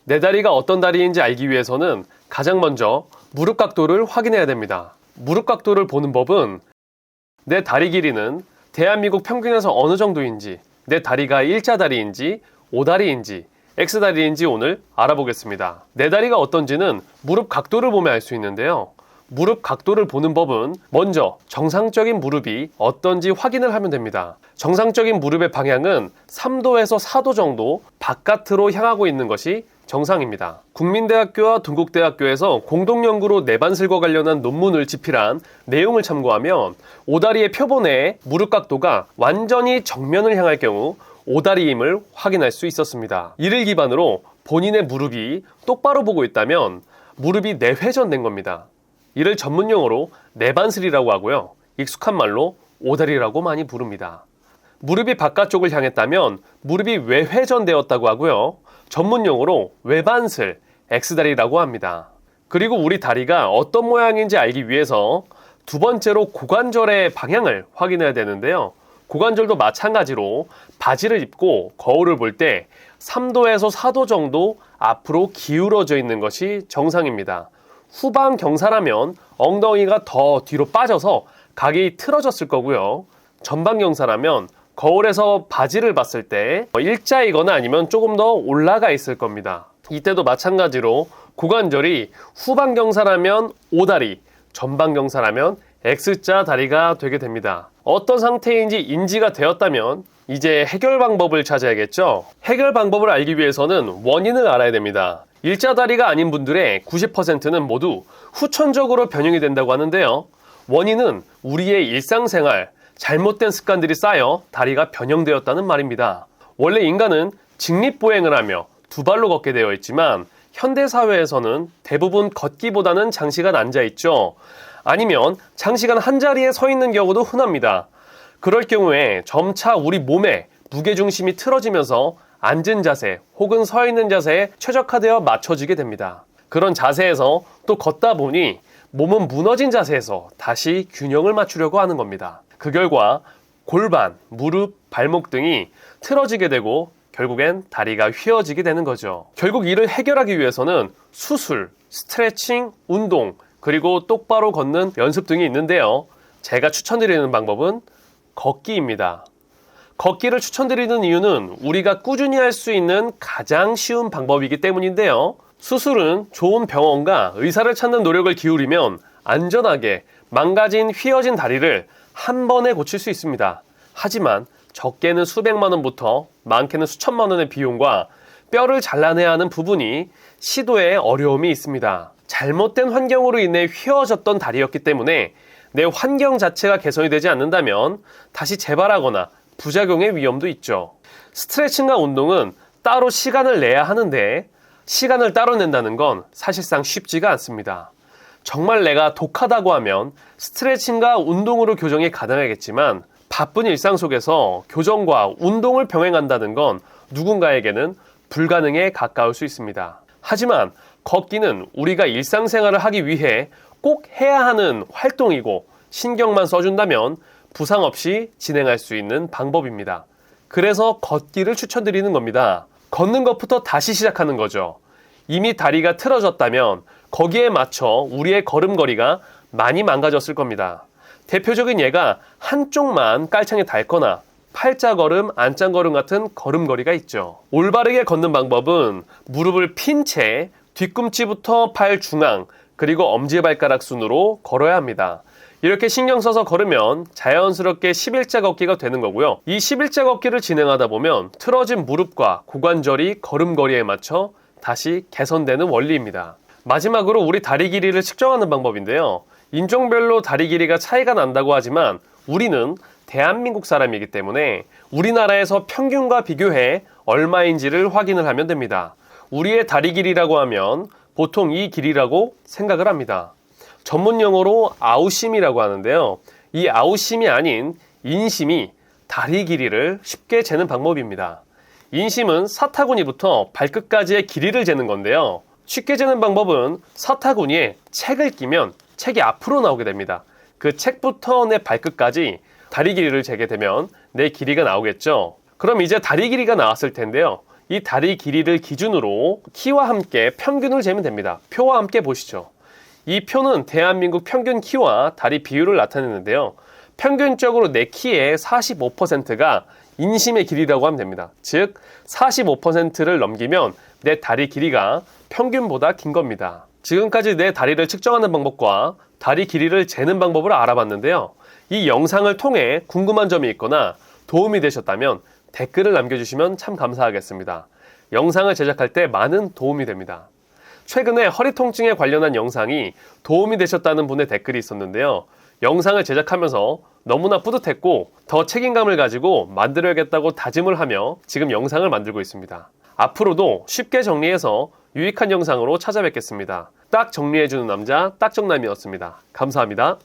내 다리가 어떤 다리인지 알기 위해서는 가장 먼저 무릎 각도를 확인해야 됩니다. 무릎 각도를 보는 법은 내 다리 길이는 대한민국 평균에서 어느 정도인지, 내 다리가 일자다리인지, 오다리인지, X다리인지 오늘 알아보겠습니다. 내 다리가 어떤지는 무릎 각도를 보면 알 수 있는데요. 무릎 각도를 보는 법은 먼저 정상적인 무릎이 어떤지 확인을 하면 됩니다. 정상적인 무릎의 방향은 3도에서 4도 정도 바깥으로 향하고 있는 것이 정상입니다. 국민대학교와 동국대학교에서 공동연구로 내반슬과 관련한 논문을 집필한 내용을 참고하면 오다리의 표본의 무릎 각도가 완전히 정면을 향할 경우 오다리임을 확인할 수 있었습니다. 이를 기반으로 본인의 무릎이 똑바로 보고 있다면 무릎이 내회전된 겁니다. 이를 전문용어로 내반슬이라고 하고요. 익숙한 말로 오다리라고 많이 부릅니다. 무릎이 바깥쪽을 향했다면 무릎이 외회전되었다고 하고요. 전문용어로 외반슬, X다리라고 합니다. 그리고 우리 다리가 어떤 모양인지 알기 위해서 두 번째로 고관절의 방향을 확인해야 되는데요. 고관절도 마찬가지로 바지를 입고 거울을 볼 때 3도에서 4도 정도 앞으로 기울어져 있는 것이 정상입니다. 후방 경사라면 엉덩이가 더 뒤로 빠져서 각이 틀어졌을 거고요. 전방 경사라면 거울에서 바지를 봤을 때 일자이거나 아니면 조금 더 올라가 있을 겁니다. 이때도 마찬가지로 고관절이 후방 경사라면 O다리, 전방 경사라면 X자 다리가 되게 됩니다. 어떤 상태인지 인지가 되었다면 이제 해결 방법을 찾아야겠죠. 해결 방법을 알기 위해서는 원인을 알아야 됩니다. 일자다리가 아닌 분들의 90%는 모두 후천적으로 변형이 된다고 하는데요. 원인은 우리의 일상생활, 잘못된 습관들이 쌓여 다리가 변형되었다는 말입니다. 원래 인간은 직립보행을 하며 두 발로 걷게 되어 있지만 현대사회에서는 대부분 걷기보다는 장시간 앉아있죠. 아니면 장시간 한자리에 서 있는 경우도 흔합니다. 그럴 경우에 점차 우리 몸의 무게중심이 틀어지면서 앉은 자세 혹은 서 있는 자세에 최적화되어 맞춰지게 됩니다. 그런 자세에서 또 걷다 보니 몸은 무너진 자세에서 다시 균형을 맞추려고 하는 겁니다. 그 결과 골반, 무릎, 발목 등이 틀어지게 되고 결국엔 다리가 휘어지게 되는 거죠. 결국 이를 해결하기 위해서는 수술, 스트레칭, 운동, 그리고 똑바로 걷는 연습 등이 있는데요. 제가 추천드리는 방법은 걷기입니다. 걷기를 추천드리는 이유는 우리가 꾸준히 할 수 있는 가장 쉬운 방법이기 때문인데요. 수술은 좋은 병원과 의사를 찾는 노력을 기울이면 안전하게 망가진 휘어진 다리를 한 번에 고칠 수 있습니다. 하지만 적게는 수백만 원부터 많게는 수천만 원의 비용과 뼈를 잘라내야 하는 부분이 시도에 어려움이 있습니다. 잘못된 환경으로 인해 휘어졌던 다리였기 때문에 내 환경 자체가 개선이 되지 않는다면 다시 재발하거나 부작용의 위험도 있죠. 스트레칭과 운동은 따로 시간을 내야 하는데 시간을 따로 낸다는 건 사실상 쉽지가 않습니다. 정말 내가 독하다고 하면 스트레칭과 운동으로 교정이 가능하겠지만 바쁜 일상 속에서 교정과 운동을 병행한다는 건 누군가에게는 불가능에 가까울 수 있습니다. 하지만 걷기는 우리가 일상생활을 하기 위해 꼭 해야 하는 활동이고 신경만 써준다면 부상 없이 진행할 수 있는 방법입니다. 그래서 걷기를 추천드리는 겁니다. 걷는 것부터 다시 시작하는 거죠. 이미 다리가 틀어졌다면 거기에 맞춰 우리의 걸음걸이가 많이 망가졌을 겁니다. 대표적인 예가 한쪽만 깔창에 닳거나 팔자걸음, 안짱걸음 같은 걸음걸이가 있죠. 올바르게 걷는 방법은 무릎을 핀 채 뒤꿈치부터 팔 중앙 그리고 엄지발가락 순으로 걸어야 합니다. 이렇게 신경 써서 걸으면 자연스럽게 11자 걷기가 되는 거고요. 이 11자 걷기를 진행하다 보면 틀어진 무릎과 고관절이 걸음걸이에 맞춰 다시 개선되는 원리입니다. 마지막으로 우리 다리 길이를 측정하는 방법인데요. 인종별로 다리 길이가 차이가 난다고 하지만 우리는 대한민국 사람이기 때문에 우리나라에서 평균과 비교해 얼마인지를 확인을 하면 됩니다. 우리의 다리 길이라고 하면 보통 이 길이라고 생각을 합니다. 전문 용어로 아우심이라고 하는데요. 이 아우심이 아닌 인심이 다리 길이를 쉽게 재는 방법입니다. 인심은 사타구니부터 발끝까지의 길이를 재는 건데요. 쉽게 재는 방법은 사타구니에 책을 끼면 책이 앞으로 나오게 됩니다. 그 책부터 내 발끝까지 다리 길이를 재게 되면 내 길이가 나오겠죠. 그럼 이제 다리 길이가 나왔을 텐데요. 이 다리 길이를 기준으로 키와 함께 평균을 재면 됩니다. 표와 함께 보시죠. 이 표는 대한민국 평균 키와 다리 비율을 나타내는데요. 평균적으로 내 키의 45%가 인심의 길이라고 하면 됩니다. 즉 45%를 넘기면 내 다리 길이가 평균보다 긴 겁니다. 지금까지 내 다리를 측정하는 방법과 다리 길이를 재는 방법을 알아봤는데요. 이 영상을 통해 궁금한 점이 있거나 도움이 되셨다면 댓글을 남겨주시면 참 감사하겠습니다. 영상을 제작할 때 많은 도움이 됩니다. 최근에 허리 통증에 관련한 영상이 도움이 되셨다는 분의 댓글이 있었는데요. 영상을 제작하면서 너무나 뿌듯했고 더 책임감을 가지고 만들어야겠다고 다짐을 하며 지금 영상을 만들고 있습니다. 앞으로도 쉽게 정리해서 유익한 영상으로 찾아뵙겠습니다. 딱 정리해주는 남자 딱정남이었습니다. 감사합니다.